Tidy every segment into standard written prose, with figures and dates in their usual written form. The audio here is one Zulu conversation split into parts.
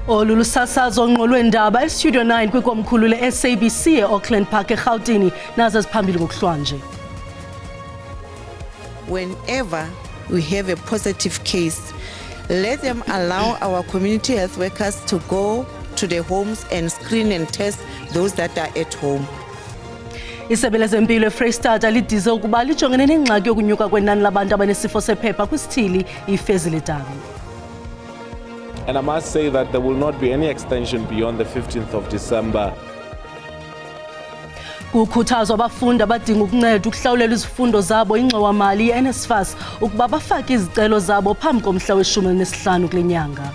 Olulusasazo ngqolwendaba eStudio 9 kwikomkhulu le-SABC e-Auckland Park eGauteng nazo ziphambili ngokuhlwanje. Whenever we have a positive case, let them allow our community health workers to go to the homes and screen and test those that are at home. Isebe lezempilo eFreystata lidize ukuba lijongene nengxaki yokunyuka kwenani labantu abanesifo sephepha kwisithili iFezile-Dabi. And I must say that there will not be any extension beyond the 15th of December. Kukhuthazwa abafundi abadinga ukuncedwa ukuhlawulela izifundo zabo ingxowa-mali ye-NSFAS ukuba bafake izicelo zabo phambi komhla we-15 kule nyanga.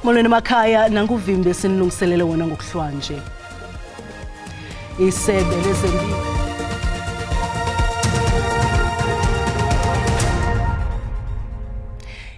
Molweni emakhaya, nanguvimbi esinilungiselele wona ngokuhlwanje. Isebe lezempilo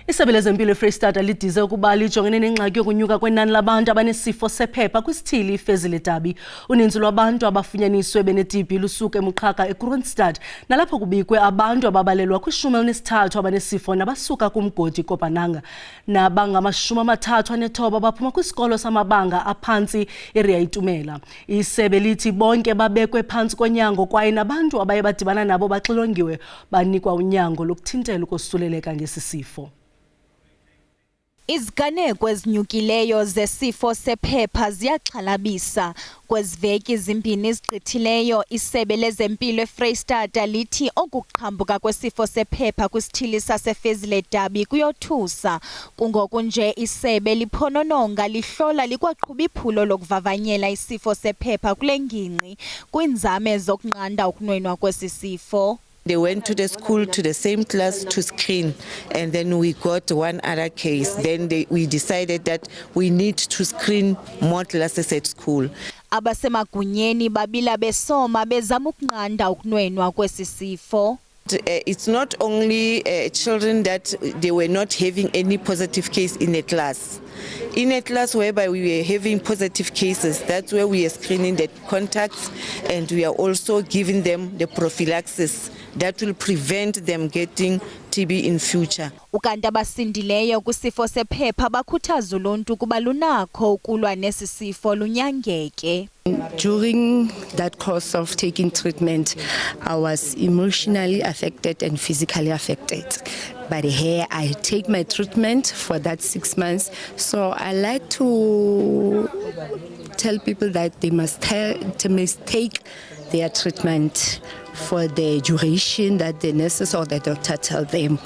Isebe lezempilo eFreystata lidize ukuba lijongene nengxaki yokunyuka kwenani labantu abanesifo sephepha kwisithili iFezile-Dabi. Uninzi lwabantu abafunyaniswe bene-TB lusuka eMuqhaka eKroonstad, nalapho kubikwe abantu ababalelwa kwi-13 abanesifo nabasuka kumgodi Kopananga. Nabangama-39 baphuma kwisikolo samabanga aphantsi iRea Itumela. Isebe lithi bonke babekwe phantsi konyango kwaye nabantu abaye badibana nabo baxilongiwe banikwa unyango lokuthintela ukosuleleka ngesi sifo. Iziganeko ezinyukileyo zesifo sephepha ziyaxhalabisa. Kweziveki ezimbini ezigqithileyo, isebe lezempilo eFreystata lithi okuqhambuka kwesifo sephepha kwisithili saseFezile-Dabi kuyothusa. Kungoku nje isebe liphonononga lihlola likwaqhuba iphulo lokuvavanyela isifo sephepha kule ngingqi kwiinzame zokunqanda ukunwenwa kwesi sifo. They went to the school, to the same class to screen, and then we got one other case. Then we decided that we need to screen more classes at school. Abasemagunyeni babila besoma bezama ukunqanda ukunwenwa kwesi sifo. It's not only children that they were not having any positive case in a class. In a class whereby we were having positive cases, that's where we are screening the contacts, and we are also giving them the prophylaxis that will prevent them getting TB in future. Ukanti abasindileyo kwisifo sephepha bakhuthaza uluntu ukuba lunakho ukulwa nesi sifo lunyangeke. During that course of taking treatment, I was emotionally affected and physically affected. But here I take my treatment for that 6 months. So I like to tell people that they must take their treatment for the duration that the nurses or the doctor tell them.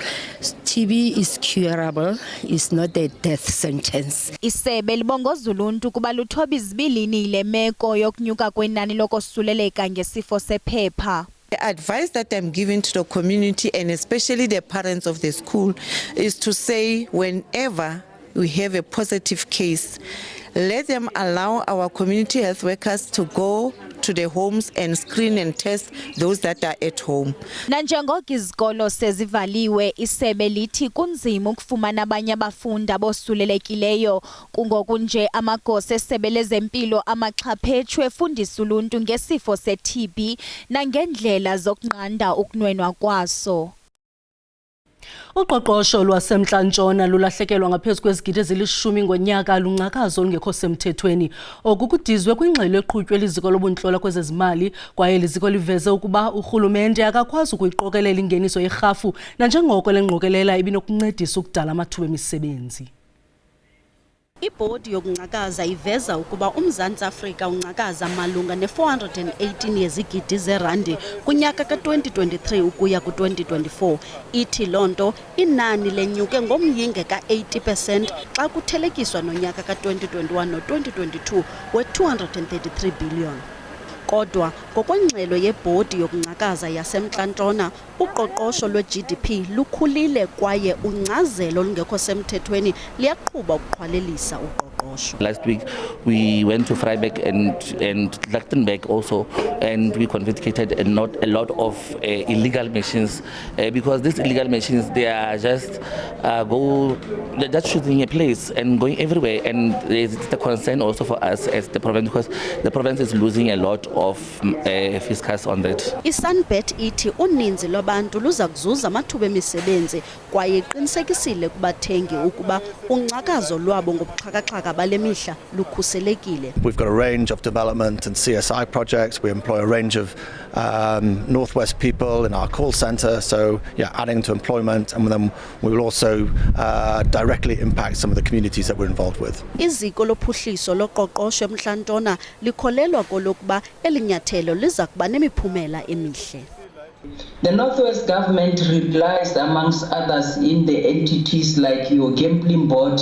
TB is curable, it's not a death sentence. Isebe libongoza uluntu ukuba luthoba izibilini ile meko yokunyuka kwenani lokosuleleka ngesifo sephepha. The advice that I'm giving to the community and especially the parents of the school is to say whenever we have a positive case, let them allow our community health workers to go to the homes and screen and test those that are at home. Nanjengoko izikolo sezivaliwe, isebe lithi kunzima ukufumana abanye abafundi abosulelekileyo. Kungoku nje amagosa esebe lezempilo amaxhaphetshu efundisa uluntu ngesifo se-TB nangendlela zokunqanda ukunwenwa kwaso. Uqoqosho lwasemntla-ntshona lulahlekelwa ngaphezu kwezigidi ezili-10 ngonyaka lungcakazo olungekho semthethweni. Oku kudizwe kwingxelo eqhutywe liziko lobuntlola kwezezimali, kwaye liziko liveze ukuba urhulumente akakwazi ukuyiqokelela ingeniso yerhafu nanjengoko le ngqokelela ibinokuncedisa ukudala amathuba emisebenzi. Ibhodi yokuncakaza iveza ukuba uMzantsi Afrika uncakaza malunga ne-418 yezigidi zerandi kunyaka ka-2023 ukuya ku-2024. Ithi loo nto inani lenyuke ngomyinge ka-80% xa kuthelekiswa nonyaka ka-2021 no-2022 we-233 billion. Kodwa ngokwengxelo yebhodi yokuncakaza yasemntla-ntshona, uqoqosho lwe-GDP lukhulile kwaye unkcazelo olungekho semthethweni liyaqhuba ukuqhwalelisa uqoqosho. loqoqosho. Last week, we went to Vryburg and Lichtenburg also, and we confiscated a lot of illegal machines because these illegal machines, they are just they're just shooting a place and going everywhere, and it's the concern also for us as the province because the province is losing a lot of fiscus on that. ISanbet ithi uninzi lwabantu luza kuzuza amathuba emisebenzi kwaye iqinisekisile kubathengi ukuba ungcakazo lwabo ngobuxhakaxhaka bale mihla lukhuselekile. We've got a range of development and CSI projects. We employ a range of Northwest people in our call centre, so yeah, adding to employment, and then we will also directly impact some of the communities that we're involved with. Iziko lophuhliso loqoqosho eMhlantshona likholelwa kolokuba elinyathelo liza kuba nemiphumela emihle. The Northwest government relies, amongst others, in the entities like your gambling board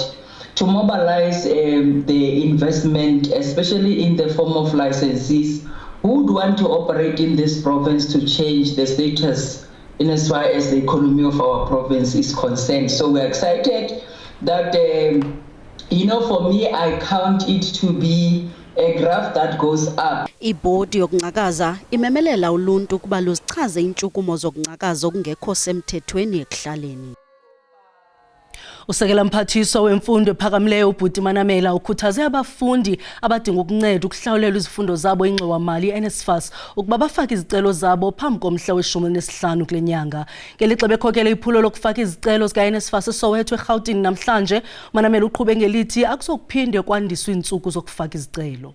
to mobilize the investment, especially in the form of licensees who would want to operate in this province to change the status in as far as the economy of our province is concerned. So we're excited that, for me, I count it to be a graph that goes up. Ibhodi yokuncakaza imemelela uluntu ukuba luzichaze intshukumo zokuncakaza okungekho semthethweni ekuhlaleni. Usekela mphathiswa wemfundo ephakamileyo uBhuti Manamela ukhuthaze abafundi abadinga ukunceda ukuhlawulela izifundo zabo ingxowa-mali NSFAS ukuba bafake izicelo zabo phambi komhla we-15 kule nyanga. Ngelixa bekhokele iphulo lokufaka izicelo zika-NSFAS eSoweto eRhawutini namhlanje, Manamela uqhube ngelithi akuzokuphinde kwandiswa iintsuku zokufaka izicelo.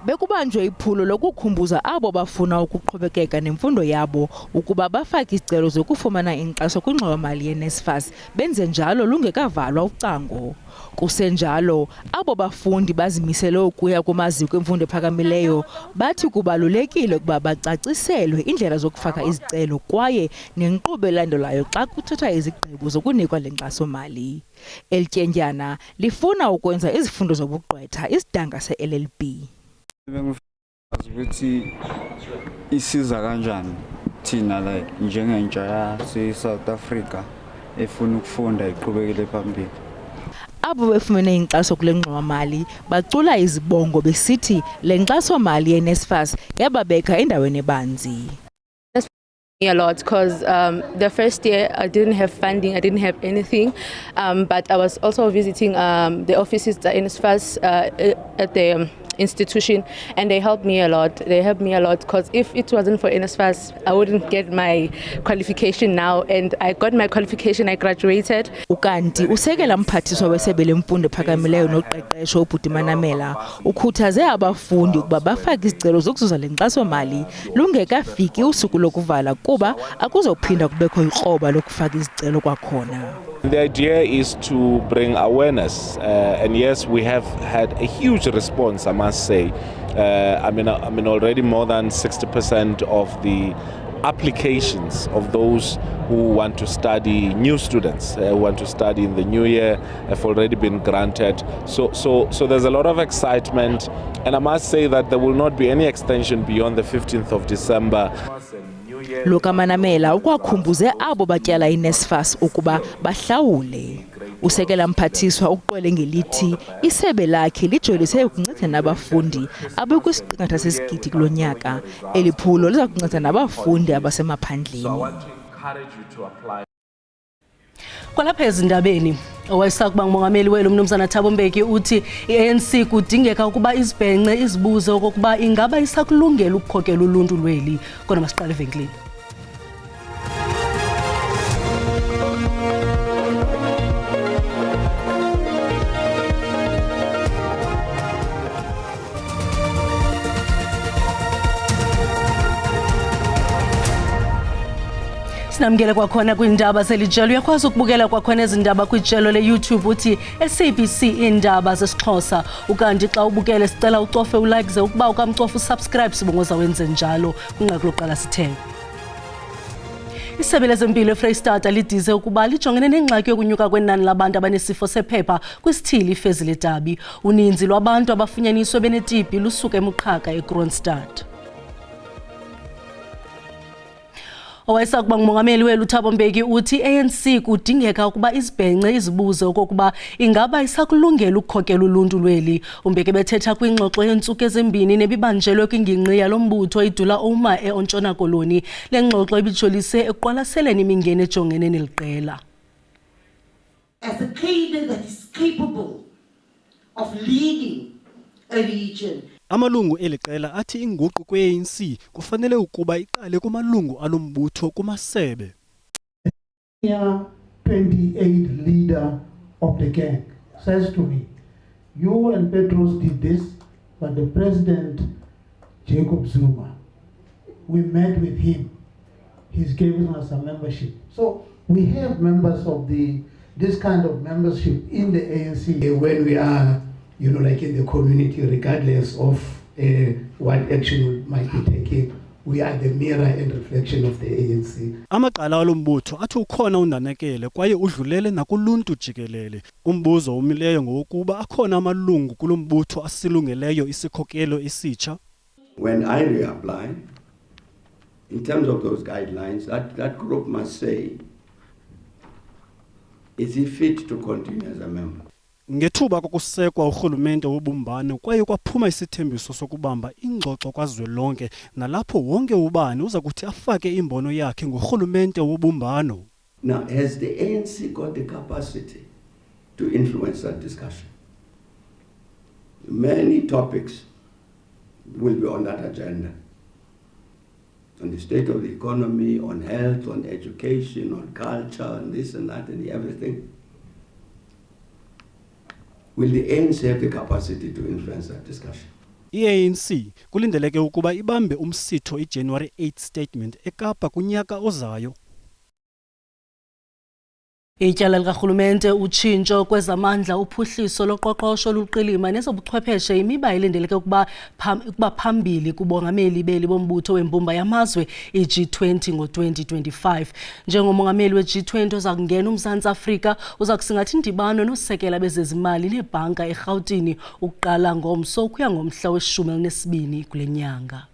Bekubanjwe iphulo lokukhumbuza abo bafuna ukuqhubekeka nemfundo yabo ukuba bafake izicelo zokufumana inkxaso kwingxowa-mali yeNSFAS benze njalo lungekavalwa ucango. Kusenjalo, abo bafundi bazimisele ukuya kumaziko emfundo ephakamileyo bathi kubalulekile ukuba bacaciselwe indlela zokufaka izicelo kwaye nenkqubo elandelayo xa kuthathwa izigqibo zokunikwa le nkxaso-mali. Elityendyana lifuna ukwenza izifundo zobugqwetha isidanga se-LLB. Bengifazi ukuthi isiza kanjani thina la njengentsha yase-South Africa efuna ukufunda iqhubekele phambili. Abo befumene inkxaso kule ngxowa-mali bacula izibongo besithi le nkxaso-mali yeNSFAS yababeka endaweni ebanzi. A lot because the first year I didn't have funding, I didn't have anything, but I was also visiting the offices at NSFAS at the institution, and they helped me a lot. They helped me a lot because if it wasn't for NSFAS, I wouldn't get my qualification now, and I got my qualification, I graduated. Ukanti usekela mphathiswa wesebe lemfundo ephakamileyo noqeqesho uBhuti Manamela ukhuthaze abafundi ukuba bafake izicelo zokuzuza le nkxaso-mali lungekafiki usuku lokuvala kuba akuzophinda kubekho ikroba lokufaka izicelo kwakhona. The idea is to bring awareness, and yes, we have had a huge response, I must say. I mean, already more than 60% of the applications of those who want to study, new students who want to study in the new year, have already been granted. So there's a lot of excitement, and I must say that there will not be any extension beyond the 15th of December. Luka Manamela ukwakhumbuze abo batyala iNSFAS ukuba bahlawule. Usekela mphathiswa uqwele ngelithi isebe lakhe lijolise ukunceda nabafundi abekwisigqingatha sesigidi kulo nyaka. Eli phulo liza kunceda nabafundi abasemaphandleni. Kwalapha ezindabeni owayesakuba ngumongameli welo uMnumzana Thabo Mbeki uthi iANC kudingeka ukuba izibhenge izibuze okokuba ingaba isakulungela ukukhokela uluntu lweli. Kodwa masiqale evenkileni. Sinamkele kwakhona kwindaba selijelo uyakwazi ukubukela kwakhona ezindaba kwijelo leYouTube uthi SABC indaba zesiXhosa ukanti xa ubukele sicela ucofe ulike ze ukuba ukamcofa usubscribe sibongoza wenze njalo kwinqaku lokuqala sithele. Isebe lezempilo eFreystata lidize ukuba lijongene nengxaki yokunyuka kwenani labantu abanesifo sephepha kwisithili iFezile Dabi. Uninzi lwabantu abafunyaniswe benetipi lusuka eMuqhaka eKroonstad. Owayesakuba ngumongameli welu Thabo Mbeki uthi ANC kudingeka ukuba izibhenge izibuze okokuba ingaba isakulungela ukukhokela uluntu lweli. uMbeki bethetha kwingxoxo yeentsuku ezimbini nebibanjelwe kwingingqi yalombutho idula Oma eOntshona Koloni. Le ngxoxo ibijolise ekuqwalaseleni imingeni ejongene neliqela. As a cadre that is capable of leading a region. Amalungu eliqela athi inguqu kwe-ANC kufanele ukuba iqale kumalungu alombutho kumasebe. 28 leader of the gang says to me, you and Petros did this, but the president, Jacob Zuma, we met with him. He's given us a membership. So we have members of this kind of membership in the ANC when we are, like in the community, regardless of what action we might be taking. We are the mirror and reflection of the ANC. Amaqala alombutho athi ukhona undanekele kwaye udlulele nakuluntu jikelele. Umbuzo umileyo ngokuba akhona amalungu kulombutho asilungeleyo isikhokelo esitsha. When I reapply, in terms of those guidelines, that group must say, is he fit to continue as a member? Ngethuba kokusekwa urhulumente wobumbano kwaye kwaphuma isithembiso sokubamba ingxoxo kazwelonke nalapho wonke ubani uza kuthi afake imbono yakhe ngorhulumente wobumbano. Now, has the ANC got the capacity to influence that discussion? Many topics will be on that agenda. On the state of the economy, on health, on education, on culture, and this and that and everything. Will the ANC have the capacity to influence that discussion? I-ANC kulindeleke ukuba ibambe umsitho iJanuary 8 statement eKapa kunyaka ozayo. Ityala likarhulumente utshintsho kwezamandla uphuhliso loqoqosho luqilima nezobuchwepheshe imiba elindeleke ukuba phambili kubongameli beli bombutho wembumba yamazwe i-G20 ngo-2025. Njengomongameli we-G20 oza kungena uMzantsi Afrika uza kusingatha indibano nosekela bezezimali nebhanka eRhawutini ukuqala ngomso ukuya ngomhla we-12 kule nyanga.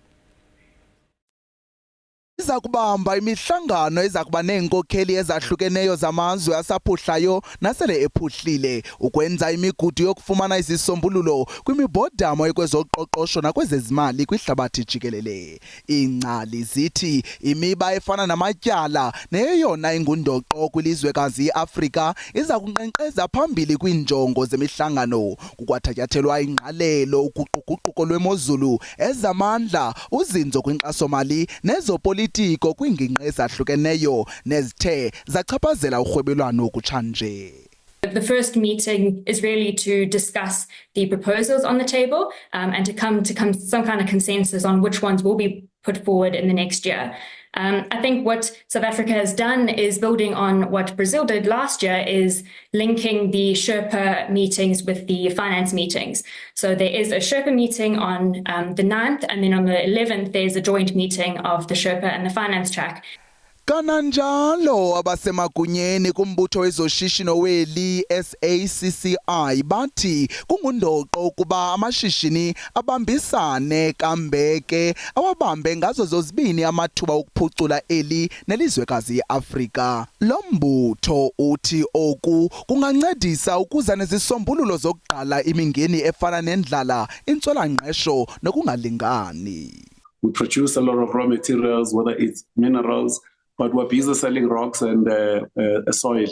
Iza kubamba imihlangano eza kuba neenkokheli ezahlukeneyo zamazwe asaphuhlayo nasele ephuhlile ukwenza imigudu yokufumana izisombululo kwimibhodamo ekwezoqoqosho nakwezezimali kwihlabathi jikelele. Iingcali zithi imiba efana namatyala neyona ingundoqo kwilizwekazi iAfrika iza kunkqenkqeza phambili kwiinjongo zemihlangano kukwathatyathelwa ingqalelo uguquguquko lwemozulu ezamandla uzinzo kwinkxaso-mali nezopolitiko kwingingqi ezahlukeneyo nezithe zachaphazela urhwebelwano kutshanje. The first meeting is really to discuss the proposals on the table and to come some kind of consensus on which ones will be put forward in the next year. I think what South Africa has done is building on what Brazil did last year, is linking the Sherpa meetings with the finance meetings. So there is a Sherpa meeting on the 9th, and then on the 11th, there's a joint meeting of the Sherpa and the finance track. Kananjalo abasemagunyeni kumbutho wezoshishino weli SACCI bathi kungundoqo ukuba amashishini abambisane kambeke awabambe ngazo zozibini amathuba okuphucula eli nelizwekazi iAfrika. Lo mbutho uthi oku kungancedisa ukuza nezisombululo zokuqala imingeni efana nendlala, intswelangqesho nokungalingani. We produce a lot of raw materials, whether it's minerals, but we're busy selling rocks and soil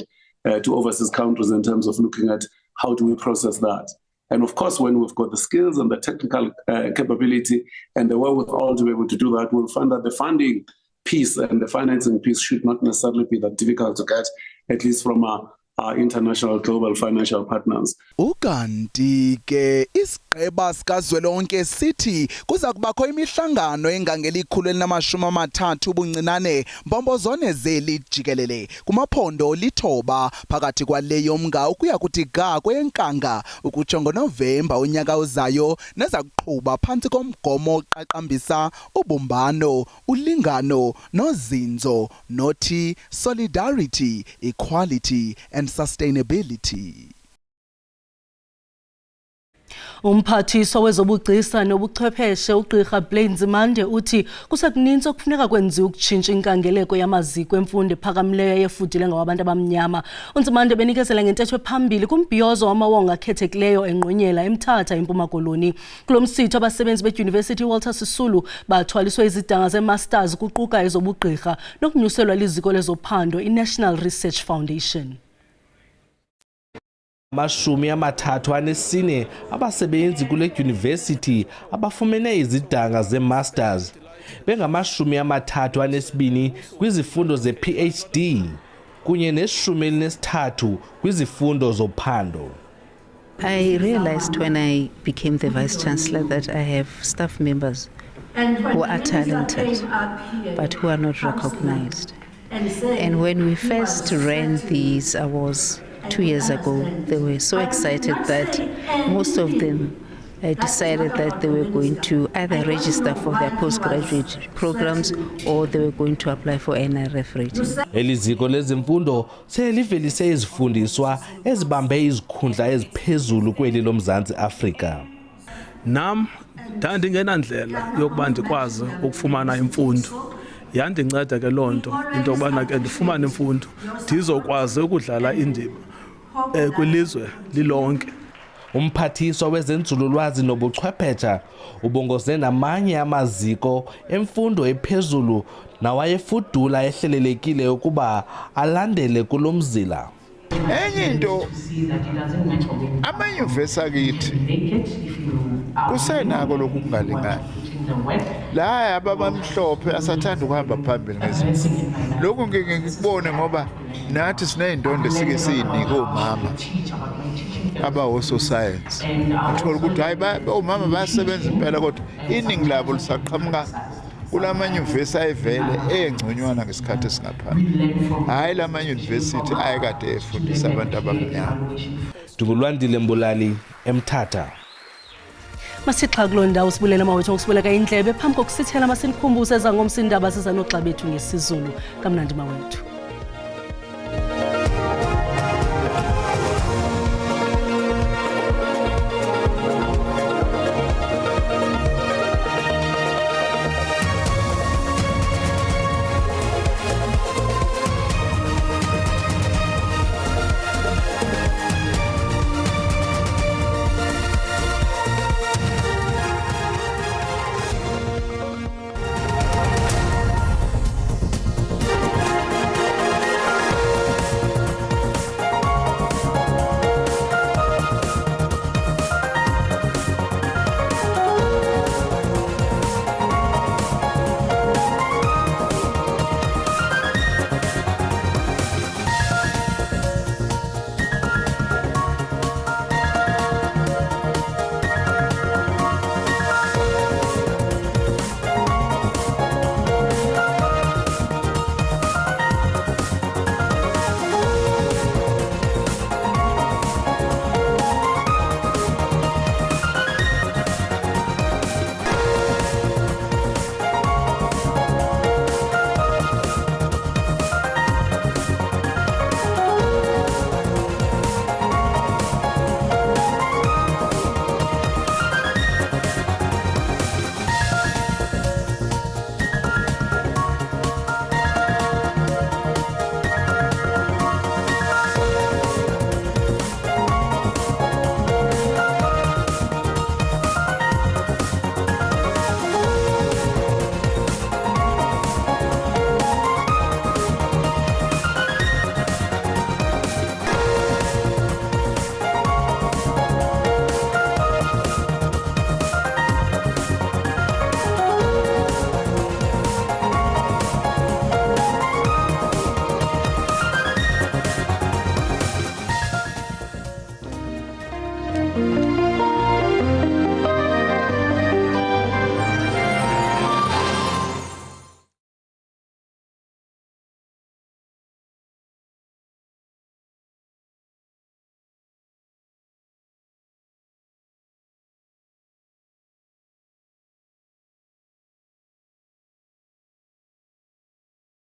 to overseas countries in terms of looking at how do we process that. And of course, when we've got the skills and the technical capability and the wherewithal to be able to do that, we'll find that the funding piece and the financing piece should not necessarily be that difficult to get, at least from our international global financial partners. Ukanti ke isigqeba sikazwelonke sithi kuza kubakho imihlangano engangelikhulu elinamashumi-30 ubuncinane mbombozone zeli jikelele kumaphondo lithoba phakathi kwale yomnga ukuya kuthi ga kweyenkanga ukutsho ngoNovemba unyaka ozayo neza kuqhuba phantsi komgomo oqaqambisa ubumbano, ulingano nozinzo nothi solidarity, equality and sustainability. Umphathiswa wezobugcisa nobuchwepheshe uGqirha Blaine Nzimande uthi kusekuninzi okufuneka kwenziwe ukutshintsha inkangeleko yamaziko emfundo ephakamileyo efudile ngawabantu abamnyama. uNzimande benikezela ngentetho phambili kumbhiyozo wamawonga akhethekileyo enqonyela eMthatha eMpuma Koloni. Kulo msitho abasebenzi beDyunivesithi Walter Sisulu bathwaliswe izidanga ze-masters kuquka ezobugqirha nokunyuselwa liziko lezophando iNational Research Foundation. 34 abasebenzi kule dyunivesithi abafumene izidanga ze-masters benga-32 kwizifundo ze-PhD kunye ne-13 kwizifundo zophando. I realized when I became the Vice Chancellor that I have staff members who are talented but who are not recognized. And when we first ran these awards 2 years ago, they were so excited that most of them decided that they were going to either register for their postgraduate programs or they were going to apply for NRF rating. Eliziko lezimfundo selivelise izifundiswa ezibambe izikhundla eziphezulu kweli loMzantsi Afrika. Nam ndandingenandlela yokuba ndikwazi ukufumana imfundo. Yandinceda ke lonto into yokubana ke ndifumane imfundo ndizokwazi ukudlala indima kwilizwe lilonke. Umphathiswa wezenzululwazi nobuchwephesha ubongoze namanye amaziko emfundo ephezulu nawayefudula ehlelelekile ukuba alandele kulo mzila. Enye into amanyuvesi akithi kusenako lokungalingani. La abamhlophe asathanda ukuhamba phambili ngezinto. Lokhu ngeke ngikubone ngoba nathi sineyindondo sike siyinika omama abawoso science. Uthola ukuthi hayi omama bayasebenza impela kodwa iningi labo lisaqhamuka kulamanyuvesi ayivele engconywana ngesikhathi esingaphambi. Hayi lamanyuvesithi ayekade efundisa abantu abamnyama. Ndingulwandile Mbulali eMthatha. Masixha kuloo ndawo sibulela amawethu ngokusibuleka indlebe phambi kokusithela masinikhumbuze ezangomsindaba siza noxa bethu ngesizulu. Kamnandi mawethu.